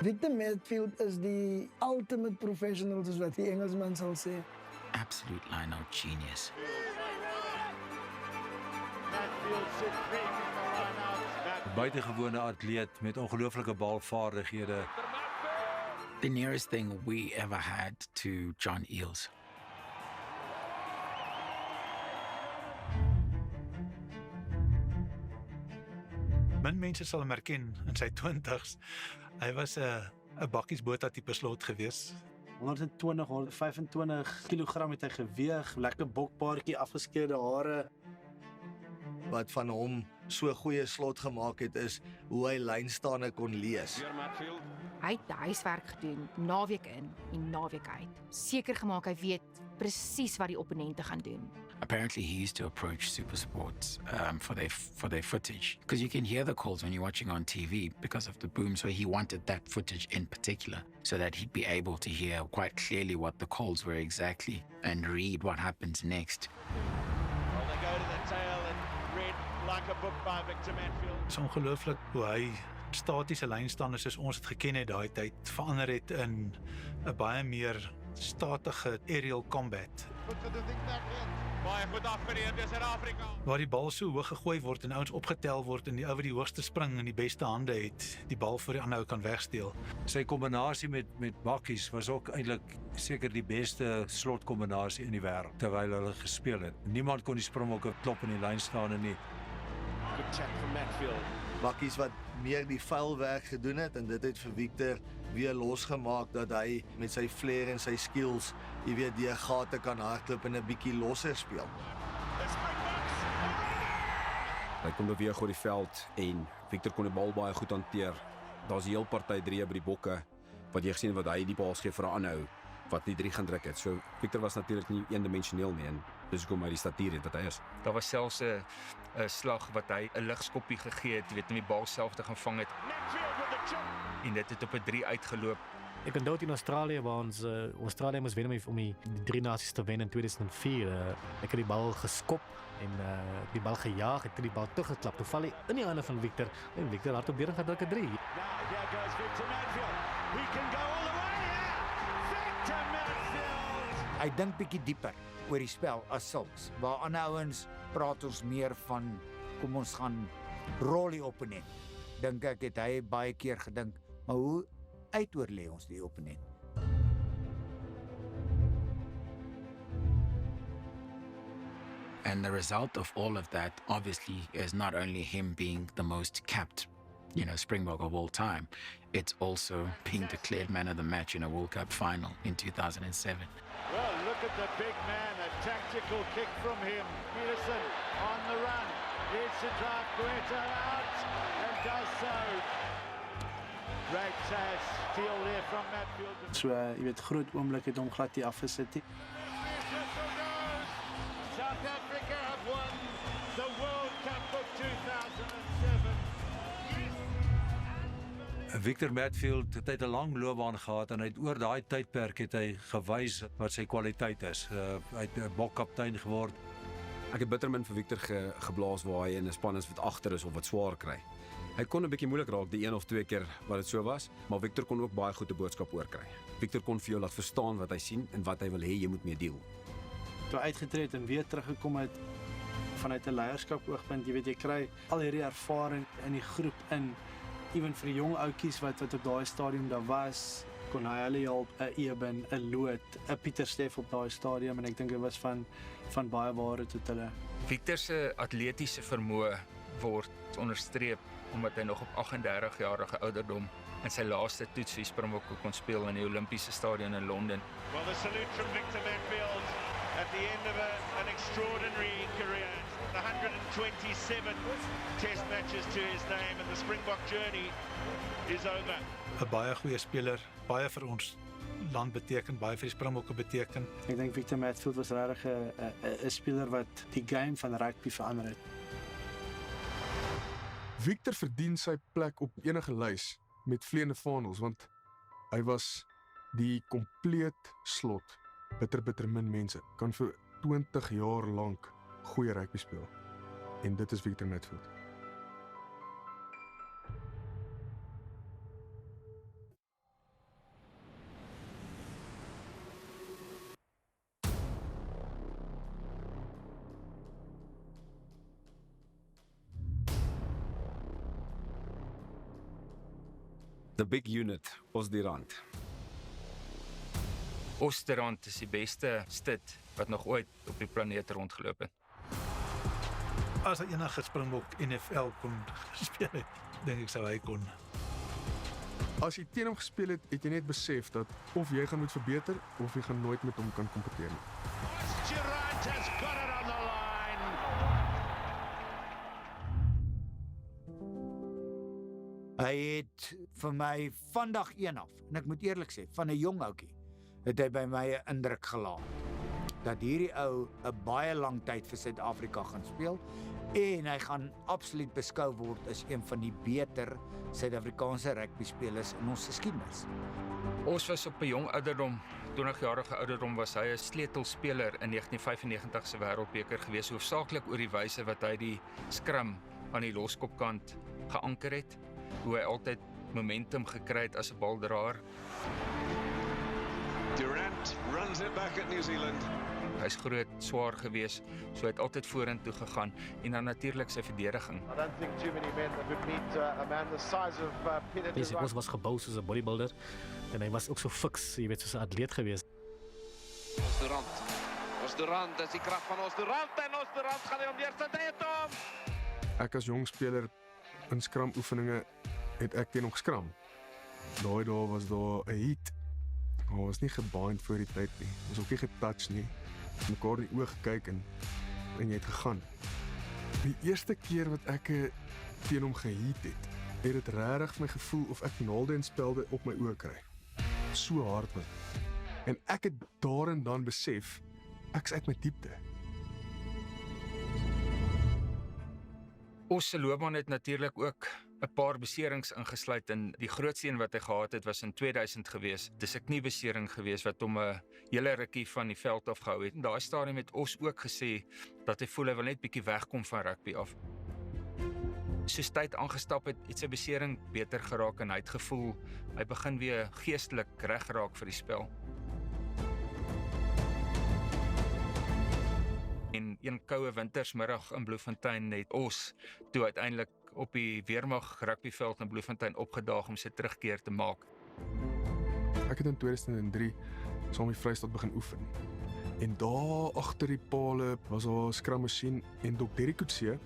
Victor Matfield is die ultimate professional, soos wat die Engelsman sal sê. Absolute line-out genius. Buitengewone atleet met ongelooflike balvaardighede. the nearest thing we ever had to John Eales. Min mense sal hom herken in sy 20's. Hy was 'n bakkiesbota tipe slot gewees. 120, 125 kilogram het hy geweeg, lekker bokpaartjie, afgeskeurde hare. Wat van hom so goeie slot gemaak het is hoe hy lynstaande kon lees. Hy het die huiswerk gedoen, naweek in en naweek uit. Seker gemaak hy weet presies wat die opponente gaan doen. Apparently, he used to approach SuperSports for their footage, because you can hear the calls when you're watching on TV because of the boom. So he wanted that footage in particular, so that he'd be able to hear quite clearly what the calls were exactly and read what happens next. Well, they go to the tail and read like a book by Victor Matfield. Dit is ongelooflik hoe hy statiese lynstanders soos ons dit geken het daai tyd verander het in 'n baie meer statige aerial combat. Baie goed afgereed deur Suid-Afrika. Waar die bal so hoog gegooi word en ouens opgetel word en die ou wat die hoogste spring en die beste hande het, die bal voor die ander ou kan wegsteel. Sy kombinasie met bakkies was ook eintlik seker die beste slotkombinasie in die wêreld terwyl hulle gespeel het. Niemand kon die Springbokke klop in die lyn staan en nie. Good check from Matfield. Bakkies wat meer die vuilwerk gedoen het en dit het vir Victor weer losgemaak dat hy met sy flair en sy skills, jy weet, die gate kan hardloop en 'n bietjie losser speel. Hy kon beweeg oor die veld en Victor kon die bal baie goed hanteer. Daar's 'n heel party drie by die bokke wat jy gesien wat hy die bal gee vir 'n ander ou wat die 3 gaan druk het. So Victor was natuurlik nie eendimensioneel nie en dis hoekom hy die statuur het wat hy is. Daar was selfs 'n slag wat hy 'n ligskoppie gegee het, weet om die bal self te gaan vang het. En dit het op 'n 3 uitgeloop. Ek onthou in Australië waar ons Australië moes wen om die 3 nasies te wen in 2004. Ek het die bal geskop en die bal gejaag, het die bal teruggeklap. Toe val hy in die hande van Victor en Victor hardop weer en gaan druk 'n 3. Now here goes Victor Matfield. He can go all the way here. Victor Matfield. Hy dink bietjie dieper oor die spel as sulks. Waar ander ouens praat ons meer van kom ons gaan rol die opponent. Dink ek het hy baie keer gedink, maar hoe uitoorlê ons die opponent? And the result of all of that, obviously, is not only him being the most capped, Springbok of all time, it's also being declared man of the match in a World Cup final in 2007. Well, look at the big man, a tactical kick from him. Peterson on the run. Needs to drive Guetta out and does so. Great steal there from Matfield. So, jy weet, groot oomblik het hom glad nie afgesit nie. South Africa have won the World Cup of 2007. Victor Matfield het 'n lang loopbaan gehad en hy het oor daai tydperk het hy gewys wat sy kwaliteit is. Hy het 'n bokkaptein geword. Ek het bitter min vir Victor geblaas waar hy in 'n span is wat agter is of wat swaar kry. Hy kon 'n bietjie moeilik raak die 1 of 2 keer wat dit so was, maar Victor kon ook baie goed 'n boodskap oorkry. Victor kon vir jou laat verstaan wat hy sien en wat hy wil hê jy moet mee deel. Toe uitgetree het en weer teruggekom het vanuit 'n leierskap oogpunt, jy weet jy kry al hierdie ervaring in die groep in, ewen vir die jong ouetjies wat op daai stadium daar was, kon hy hulle help, 'n Eben, 'n Loot, 'n Pieter Steff op daai stadium en ek dink dit was van baie waarde tot hulle. Victor se atletiese vermoë word onderstreep omdat hy nog op 38 jarige ouderdom in sy laaste toets vir Springbokke kon speel in die Olimpiese stadion in Londen. Well, the salute from Victor Matfield at the end of an extraordinary career. 127 test matches to his name and the Springbok journey is over. 'n Baie goeie speler, baie vir ons land beteken, baie vir die Springbokke beteken. Ek dink Victor Matfield was regtig 'n speler wat die game van rugby verander het. Victor verdien sy plek op enige lys met vleiende vaandels want hy was die kompleet slot. Bitter min mense kan vir 20 jaar lank goeie rugby speel. En dit is Victor Matfield. The big unit was die rand. Osterrand is die beste stit wat nog ooit op die planeet rondgeloop het. As hy enige Springbok NFL kon speel het, dink ek sou hy kon. As jy teen hom gespeel het, het jy net besef dat of jy gaan moet verbeter of jy gaan nooit met hom kan kompeteer nie. Durant has got it on the line. Hy het vir my van dag 1 af, en ek moet eerlik sê, van 'n jong ouetjie, het hy by my 'n indruk gelaat dat hierdie ou 'n baie lang tyd vir Suid-Afrika gaan speel en hy gaan absoluut beskou word as een van die beter Suid-Afrikaanse rugbyspelers in ons geskiedenis. Ons was op 'n jong ouderdom, 20-jarige ouderdom was hy 'n sleutelspeler in 1995 se Wêreldbeker gewees, hoofsaaklik oor die wyse wat hy die skram aan die loskopkant geanker het, hoe hy altyd momentum gekry het as 'n baldraer. Durant runs it back at New Zealand. Hy's groot, swaar gewees, so hy het altyd vorentoe gegaan en dan natuurlik sy verdediging. I don't think too many men that would meet a man the size of Peter Durant. Ons was gebou soos 'n bodybuilder en hy was ook so fiks, jy weet, soos 'n atleet gewees. Durant is die krag van Durant en Durant gaan hy om die eerste tyd om. Ek as jong speler in skram oefeninge het ek teen hom geskram. Daai dae was daar 'n heat. Ons was nie gebind voor die tyd nie. Ons ook nie getouch nie. Mekaar in die oë gekyk en jy het gegaan. Die eerste keer wat ek teen hom geheat het dit regtig vir my gevoel of ek naalde en spelde op my oë kry. So hard was. En ek het daar en dan besef ek's uit my diepte. Ons se loopbaan het natuurlik ook 'n paar beserings ingesluit en die grootste een wat hy gehad het was in 2000 gewees. Dis 'n kniebesering gewees wat hom 'n hele rukkie van die veld af gehou het. In daai stadium het ons ook gesê dat hy voel hy wil net bietjie wegkom van rugby af. Soos tyd aangestap het sy besering beter geraak en hy het gevoel hy begin weer geestelik reg raak vir die spel. En een koue wintersmiddag in Bloemfontein het ons toe uiteindelik op die Weermag rugbyveld in Bloemfontein opgedaag om sy terugkeer te maak. Ek het in 2003 saam met Vrystaat begin oefen. En daar agter die pale was daar 'n skrammasjien en Dr. Derrick Coetzee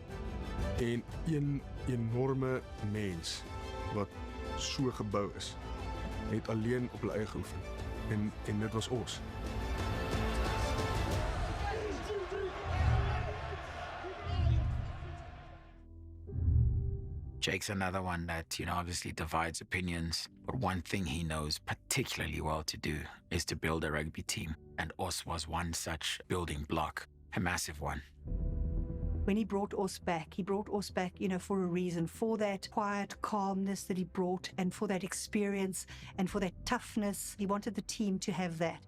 en een enorme mens wat so gebou is. Het alleen op hulle eie geoefen. En dit was ons. Jake's another one that, obviously divides opinions. But one thing he knows particularly well to do is to build a rugby team. And Os was one such building block, a massive one. When he brought Os back, for a reason, for that quiet calmness that he brought and for that experience and for that toughness. He wanted the team to have that.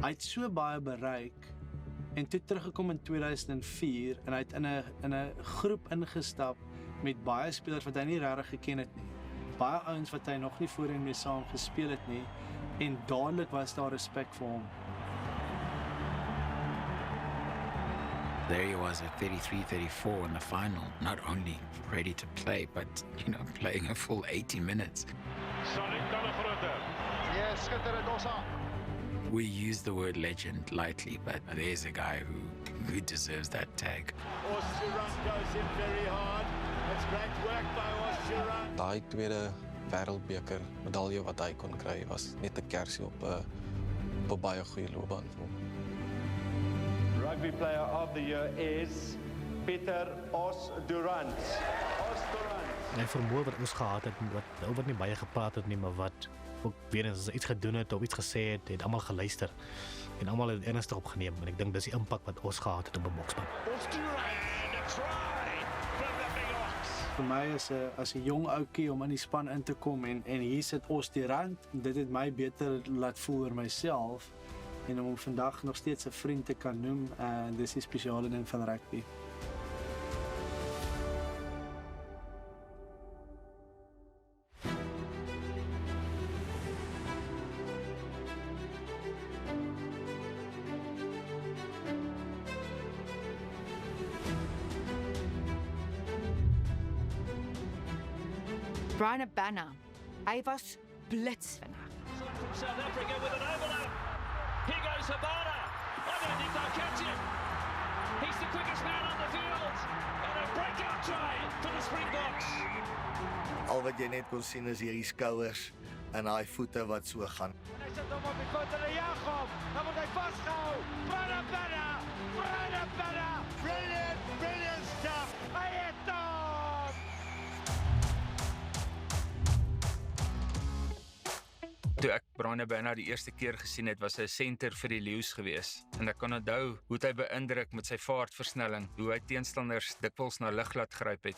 Hy het so baie bereik en toe teruggekom in 2004 en hy het in 'n groep ingestap met baie spelers wat hy nie regtig geken het nie. Baie ouens wat hy nog nie voorheen mee saam gespeel het nie en dadelik was daar respek vir hom. There he was at 33-34 in the final, not only ready to play, but, playing a full 80 minutes. Yes, skitterend Ossa. We use the word legend lightly, but there's a guy who deserves that tag. Durant goes in very hard. It's great work by Durant. Daai tweede Wêreldbeker medalje wat hy kon kry was net 'n kersie op 'n baie goeie loopbaan vir hom. Rugby Player of the Year is Peter Durant. Durant. En vermoë wat ons gehad het, wat nie baie gepraat het nie, maar wat ook weer eens as hy iets gedoen het of iets gesê het almal geluister en almal het ernstig opgeneem en ek dink dis die impak wat ons gehad het op 'n boksman. Vir my as 'n jong ouetjie om in die span in te kom en hier sit Durant, dit het my beter laat voel oor myself en om hom vandag nog steeds 'n vriend te kan noem, dis 'n spesiale ding van rugby. Brian Abana, hy was blits vandag. South Africa with an overlap. Here goes Habana. I don't think they'll catch him. He's the quickest man on the field. And a breakout try for the Springboks. Al wat jy net kon sien is hierdie skouers en daai voete wat so gaan. Hy sit hom op die voet en hy jag hom. Dan word hy vasgehou. Brana. Brilliant stuff. Hy het hom. Toe ek Brian Habana die eerste keer gesien het, was hy 'n senter vir die Lions gewees. En ek kan onthou hoe hy beïndruk met sy vaartversnelling, hoe hy teenstanders dikwels na lug laat gryp het.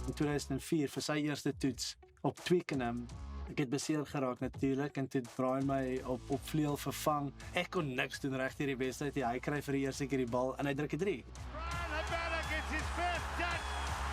In 2004 vir sy eerste toets op Twickenham. Ek het beseer geraak natuurlik en toe Brian my op vleuel vervang. Ek kon niks doen reg hierdie wedstryd nie. Hy kry vir die eerste keer die bal en hy druk 'n 3. Brian Habana gets his first touch.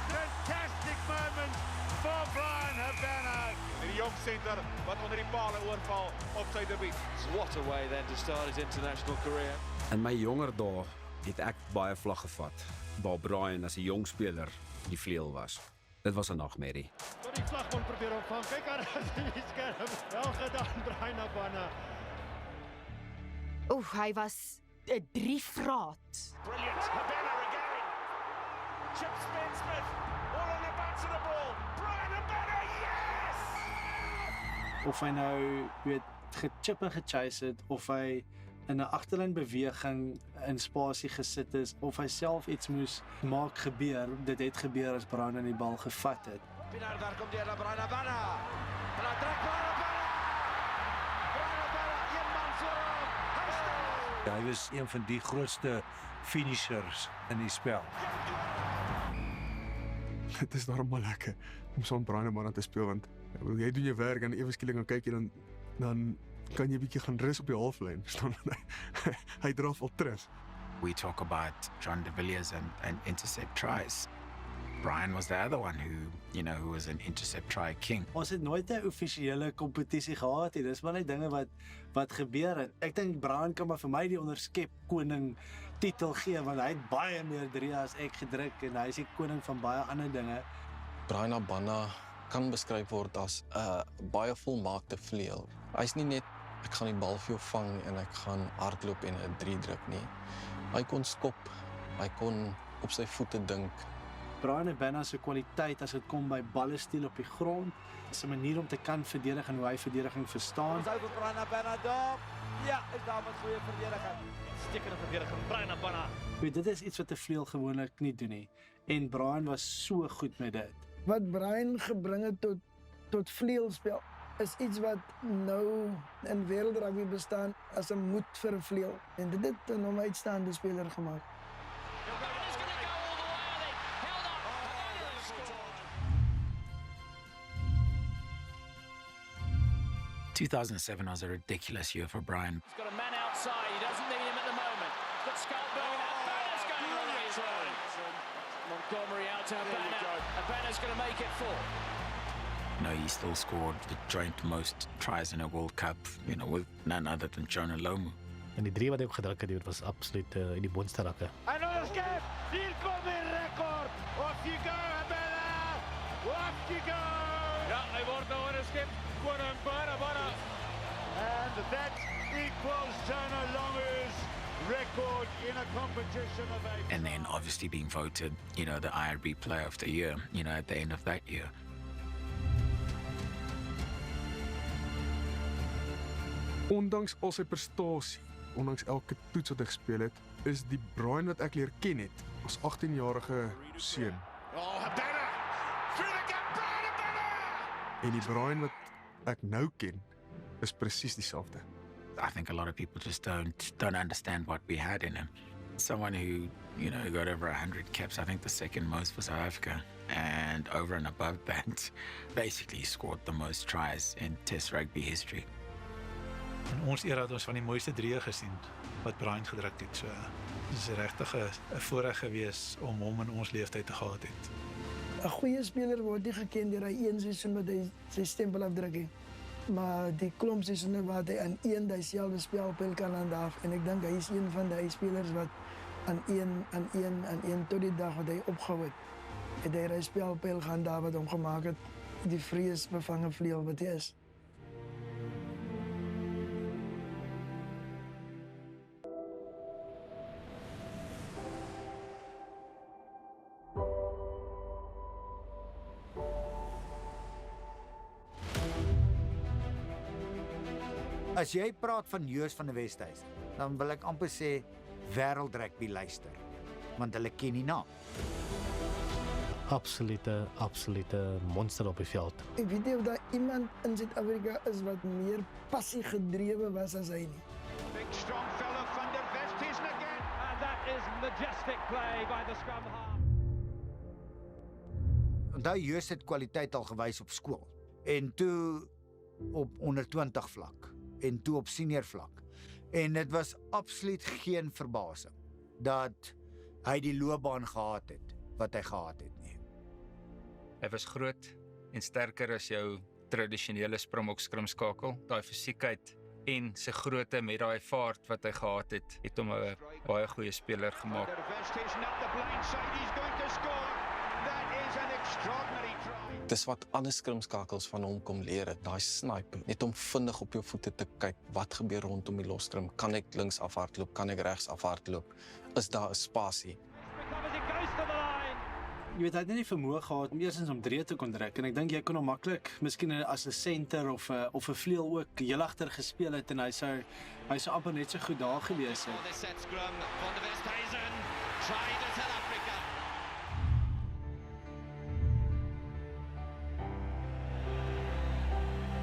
Fantastic moment for Brian Habana. Die jong center wat onder die pale oorval op sy debuut. What a way then to start his international career. In my jonger dae het ek baie vlag gevat, waar Brian as 'n jong speler die vleuel was. Dit was 'n nagmerrie. Tot die vlagman probeer opvang. Kyk daar is die skerm. Wel gedaan Brian Habana. Oef, hy was 'n 3-vraat. Brilliant. Habana again. Chip Smith. All on the bounce of the ball. Brian Habana, yes! Of hy nou gechip en gechase het, of hy in 'n agterlyn beweging in spasie gesit is, of hy self iets moes maak gebeur, dit het gebeur as Brian in die bal gevat het. Pienaar, daar kom die Brian Habana. En hy trek Brian Habana. Brian Habana, een man voorop. Hy staan. Hy was een van die grootste finishers in die spel. Dit is daarom maar lekker om saam Brian Habana te speel, want jy doen jou werk en ewe skielik dan kyk jy dan kan jy bietjie gaan rus op die halflyn. Hy draf al terug. We talk about John de Villiers and intercept tries. Brian was the other one who was an intercept try king. Ons het nooit 'n offisiële kompetisie gehad nie. Dis maar net dinge wat gebeur het. Ek dink Brian kan maar vir my die onderskep koning titel gee, want hy het baie meer 3 as ek gedruk en hy is die koning van baie ander dinge. Brian Habana kan beskryf word as 'n baie volmaakte vleuel. Hy's nie net ek gaan die bal vir jou vang en ek gaan hardloop en 'n 3 druk nie. Hy kon skop, hy kon op sy voete dink. Brian Habana se kwaliteit as dit kom by ballestiel op die grond, sy manier om te kan verdedig en hoe hy verdediging verstaan. Ons hou vir Brian Habana daar. Ja, is daar met goeie verdediging. Stekende verdediging, Brian Habana. Dit is iets wat 'n vleuel gewoonlik nie doen nie. En Brian was so goed met dit. Wat Brian gebring het tot vleuelspel is iets wat nou in wêreldrugby bestaan as 'n moed vir 'n vleuel. En dit het hom 'n uitstaande speler gemaak. 2007 was a ridiculous year for Brian. He's got a man outside. He doesn't need him at the moment. He's got Skullberg. Habana's going on his own. Montgomery out to Habana. Habana's going to make it 4. No, he still scored the joint most tries in a World Cup, with none other than Jonah Lomu. En die 3 wat hy gedruk het, was absoluut in die boonste rakke. Another skip. Hier kom die rekord. Off you go, Habana. Off you go. Ja, hy word nou in 'n skip. Koning Habana. And that equals Jonah Lomu's record in a competition of 8. And then obviously being voted, the IRB Player of the Year, at the end of that year. Ondanks al sy prestasie, ondanks elke toets wat hy gespeel het, is die Brian wat ek leer ken het as 18-jarige seun. Oh, Habana! Through the gap, Brian Habana! En die Brian wat ek nou ken, is presies dieselfde. I think a lot of people just don't understand what we had in him. Someone who, got over 100 caps, I think the second most for South Africa. And over and above that, basically scored the most tries in Test rugby history. In ons era het ons van die mooiste 3 gesien wat Brian gedruk het. So dit is regtig 'n voorreg gewees om hom in ons leeftyd te gehad het. 'n Goeie speler word nie geken deur hy een seisoen wat hy sy stempel afdruk nie. Maar die klomp seisoene wat hy aan een dieselfde spelpyl kan handhaaf en ek dink hy is een van die spelers wat aan een tot die dag wat hy opgehou het hy spelpyl gehandhaaf wat hom gemaak het die vreesbevange vleuel wat hy is. As jy praat van Joos van die Westhuizen, dan wil ek amper sê wêreldrugby luister, want hulle ken die naam. Absolute monster op die veld. Ek weet nie of daar iemand in Suid-Afrika is wat meer passie gedrewe was as hy nie. Big strong fellow van der Westhuizen again. And that is majestic play by the scrum half. Onthou Joos het kwaliteit al gewys op skool en toe op onder 20 vlak en toe op senior vlak. En dit was absoluut geen verbasing dat hy die loopbaan gehad het wat hy gehad het nie. Hy was groot en sterker as jou tradisionele Springboks skrimskakel. Daai fisiekheid en sy grootte met daai vaart wat hy gehad het hom 'n baie goeie speler gemaak. Dis wat ander skrimskakels van hom kom leer het, daai snipe, net om vinnig op jou voete te kyk, wat gebeur rondom die losskrim, kan ek links afhardloop, kan ek regs afhardloop, is daar 'n spasie. Jy weet, hy het nie die vermoë gehad om eerstens om drie te kon druk, en ek dink jy kon hom maklik, miskien as 'n center of 'n vleuel ook heel agter gespeel het, en hy sou amper net so goed daar gewees het.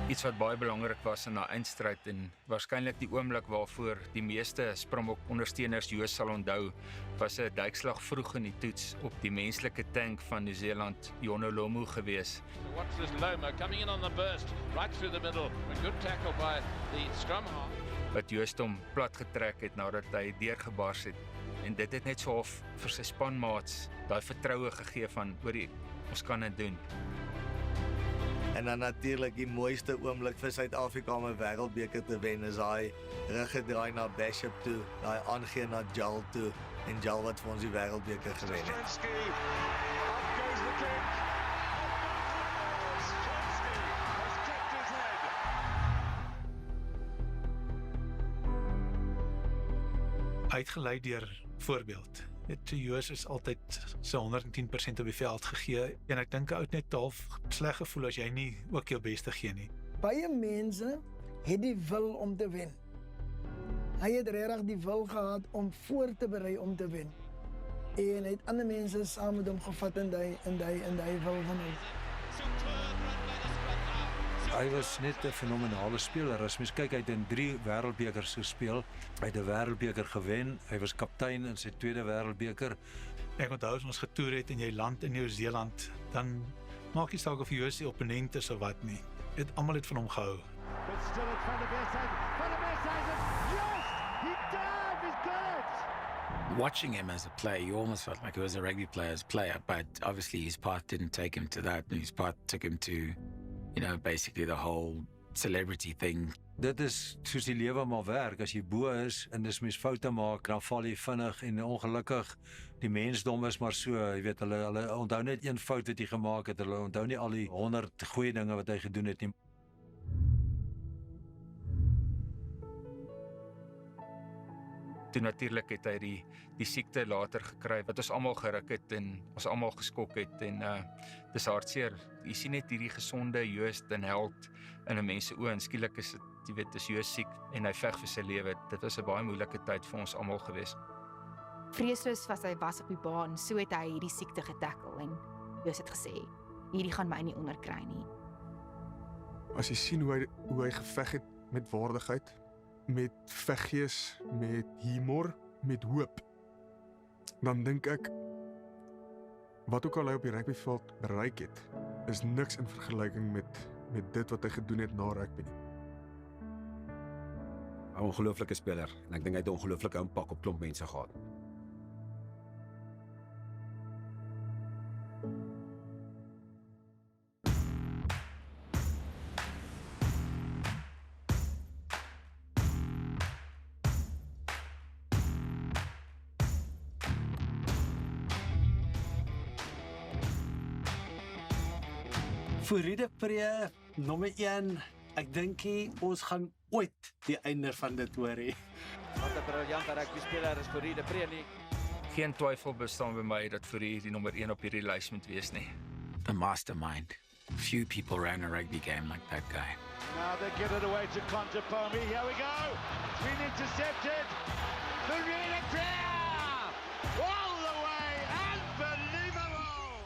Iets wat baie belangrik was in daai eindstryd en waarskynlik die oomblik waarvoor die meeste Springbok ondersteuners Joos sal onthou, was 'n duikslag vroeg in die toets op die menslike tank van Nieu-Seeland, Jonolomu gewees. Watch this Lomo coming in on the burst, right through the middle. A good tackle by the scrum half. Wat Joos hom plat getrek het nadat hy deurgebars het. En dit het net so half vir sy spanmaats daai vertroue gegee van, hoorie, ons kan dit doen. En dan natuurlik die mooiste oomblik vir Suid-Afrika om 'n wêreldbeker te wen is daai ruggedraai na Bishop toe, daai aangee na Jal toe en Jal wat vir ons die wêreldbeker gewen het. Uitgelei deur voorbeeld. Joos is altyd so 110% op die veld gegee en ek dink 'n ou net half sleg gevoel as jy nie ook jou beste gee nie. Baie mense het die wil om te wen. Hy het regtig die wil gehad om voor te berei om te wen. En hy het ander mense saam met hom gevat in die wil van hom. Hy was net 'n fenominale speler. As mens kyk, hy het in 3 wêreldbekers gespeel. Hy het 'n wêreldbeker gewen. Hy was kaptein in sy tweede wêreldbeker. Ek onthou as ons getoer het en jy land in Nieu-Seeland, dan maak nie saak of jy die opponent is of wat nie. Almal het van hom gehou. Watching him as a player, you almost felt like he was a rugby player's player, but obviously his part didn't take him to that, and his part took him to, basically the whole celebrity thing. Dit is soos die lewe maar werk. As jy bo is en dis mens foute maak, dan val jy vinnig en ongelukkig die mensdom is maar so, jy weet, hulle onthou net een fout wat hy gemaak het, hulle onthou nie al die 100 goeie dinge wat hy gedoen het nie. Toe natuurlik het hy die siekte later gekry wat ons almal geruk het en ons almal geskok het en dis hartseer. Jy sien net hierdie gesonde Joos en held in 'n mens se oë en skielik is dit, jy weet, is Joos siek en hy veg vir sy lewe. Dit was 'n baie moeilike tyd vir ons almal gewees. Vreesloos was hy op die baan, so het hy hierdie siekte getackle en Joos het gesê, hierdie gaan my nie onderkry nie. As jy sien hoe hy geveg het met waardigheid, met veggees, met humor, met hoop, dan dink ek, wat ook al hy op die rugbyveld bereik het, is niks in vergelyking met dit wat hy gedoen het na rugby nie. 'n Ongelooflike speler en ek dink hy het 'n ongelooflike impak op klomp mense gehad. Fourie Pre, nommer 1, ek dink ons gaan ooit die einde van dit hoor hê. Wat 'n briljante rugby-speler is Fourie Pre nie. Geen twyfel bestaan by my dat Fourie die nommer 1 op hierdie lys moet wees nie. The mastermind. Few people ran a rugby game like that guy. Now they get it away to Contepomi. Here we go. It's been intercepted. Marina Prayer! All the way. Unbelievable!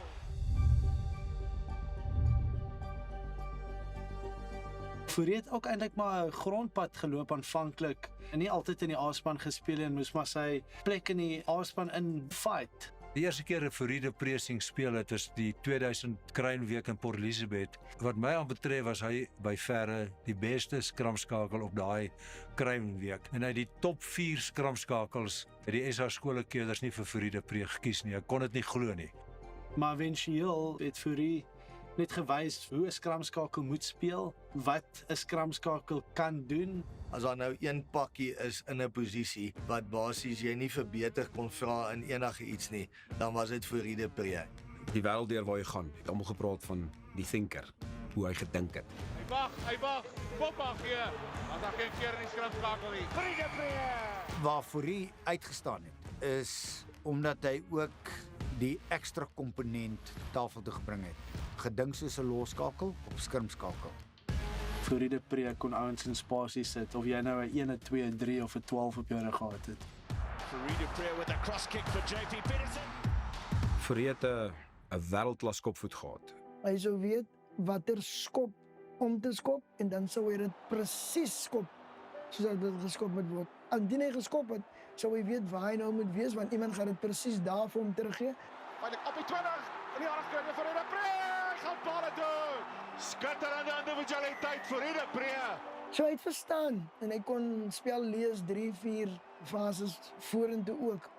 Fourie het ook eintlik maar 'n grondpad geloop aanvanklik. En nie altyd in die A-span gespeel en moes maar sy plek in die A-span in fight. Die eerste keer 'n Fourie presing speel het was die 2000 Kruinweek in Port Elizabeth. Wat my aanbetref was hy by verre die beste skramskakel op daai Kruinweek. En hy het die top 4 skramskakels het die SA skoolkeerders nie vir Fourie gekies nie. Ek kon dit nie glo nie. Maar éventueel het Fourie net gewys hoe 'n skramskakel moet speel, wat 'n skramskakel kan doen. As daar nou een pakkie is in 'n posisie wat basies jy nie verbeter kon vra in enige iets nie, dan was dit Fourie de Pre. Die wêreld deur waar hy gaan, het almal gepraat van die thinker, hoe hy gedink het. Hy wag, Popag hier. Want daar geen keer in die skramskakel nie. Fourie de Pre! Waar Fourie uitgestaan het, is omdat hy ook die ekstra komponent tafel toe gebring het. Gedink soos 'n losskakel op skrimskakel. Fourie de Pre kon ouens in spasie sit, of jy nou 'n 1, 'n 2, 'n 3 of 'n 12 op jou rug gehad het. Fourie de Pre with a cross kick for JP Peterson. Fourie het 'n wêreldklas kopvoet gehad. Hy sou weet watter skop om te skop en dan sou hy dit presies skop soos dit geskop moet word. Indien hy geskop het, sou hy weet waar hy nou moet wees want iemand gaan dit presies daar vir hom teruggee. Veilig op die 20 in die harde kruine Fourie de Pre! Hy gaan bale toe! Skitterende individualiteit Fourie de Pre! So hy het verstaan en hy kon spel lees 3, 4 fases vorentoe ook.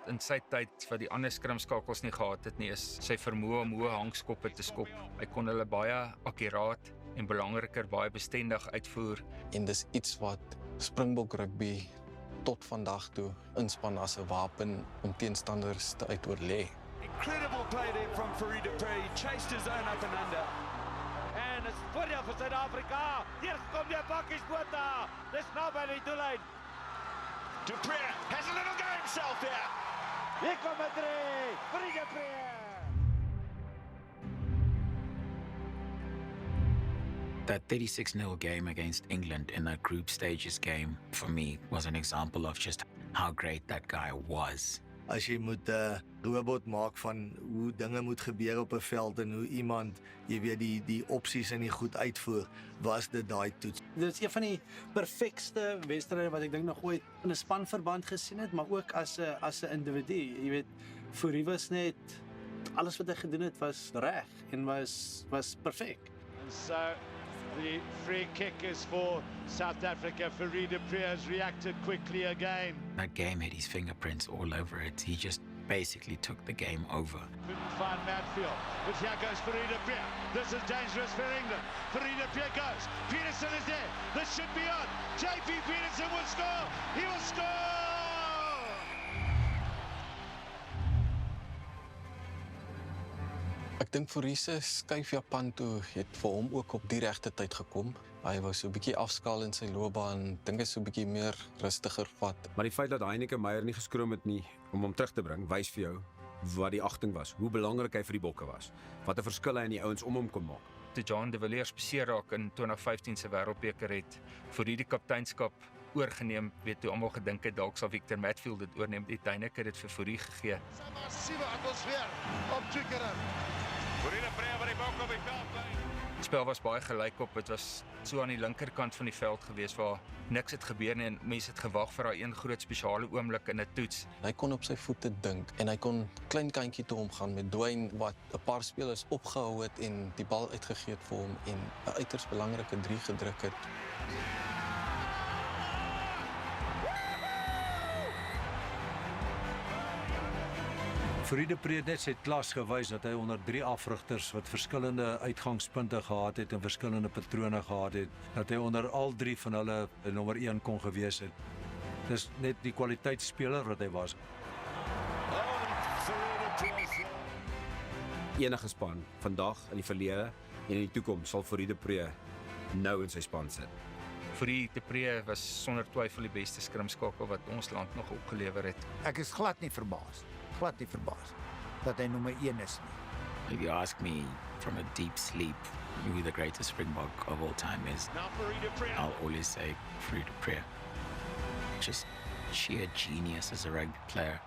In sy tyd wat die ander skrimskakels nie gehad het nie, is sy vermoë om hoë hangskoppe te skop. Hy kon hulle baie akkuraat en belangriker baie bestendig uitvoer. En dis iets wat Springbok rugby tot vandag toe inspan as 'n wapen om teenstanders te uitoorlê. Incredible play there from Fourie de Pre. He chased his own up and under. En is voordeel vir Suid-Afrika. Hier kom die bakkies bota. Dis naby die doellyn. De Pre has a little game himself there. Hier kom het 3. Fourie de Pre. That 36-0 game against England in that group stages game, for me, was an example of just how great that guy was. As jy moet 'n robot maak van hoe dinge moet gebeur op 'n veld en hoe iemand, jy weet die opsies en die goed uitvoer, was dit daai toets. Dit is een van die perfekste wedstryde wat ek dink nog ooit in 'n spanverband gesien het, maar ook as 'n individu. Jy weet, Fourie was net alles wat hy gedoen het was reg en was perfek. And so the free kick is for South Africa. Fourie de Pre has reacted quickly again. That game had his fingerprints all over it. He just basically took the game over. Couldn't find Matfield, but here goes Fourie de Pre. This is dangerous for England. Fourie de Pre goes. Peterson is there. This should be on. JP Peterson will score. He will score! Ek dink Fourie se skuif Japan toe het vir hom ook op die regte tyd gekom. Hy wou so 'n bietjie afskaal in sy loopbaan, dink hy so 'n bietjie meer rustiger vat. Maar die feit dat Heineke Meyer nie geskroom het nie om hom terug te bring, wys vir jou wat die agting was, hoe belangrik hy vir die Bokke was, wat 'n verskil hy in die ouens om hom kon maak. Toe John de Villiers beseer raak in 2015 se Wêreldbeker het Fourie die kapteinskap oorgeneem, weet toe almal gedink het dalk sal Victor Matfield dit oorneem, die Heineke het dit vir Fourie gegee. Massieve atmosfeer op Twickenham. Fourie de Pre wat die bok op die veld bly. Die spel was baie gelyk op, dit was so aan die linkerkant van die veld gewees waar niks het gebeur nie en mense het gewag vir daai een groot spesiale oomblik in 'n toets. Hy kon op sy voete dink en hy kon klein kantjie toe omgaan met Dwayne wat 'n paar spelers opgehou het en die bal uitgegee het vir hom en 'n uiters belangrike 3 gedruk het. Fourie de Pre het net sy klas gewys dat hy onder 3 afrigters wat verskillende uitgangspunte gehad het en verskillende patrone gehad het, dat hy onder al 3 van hulle nommer 1 kon gewees het. Dis net die kwaliteitsspeler wat hy was. Enige span vandag, in die verlede en in die toekoms sal Fourie de Pre nou in sy span sit. Fourie de Pre was sonder twyfel die beste skrimskakel wat ons land nog opgelewer het. Ek is glad nie verbaas dat hy nommer 1 is nie. If you ask me, from a deep sleep who the greatest Springbok of all time is, I'll always say Fourie du Preez. Just sheer genius as a rugby player.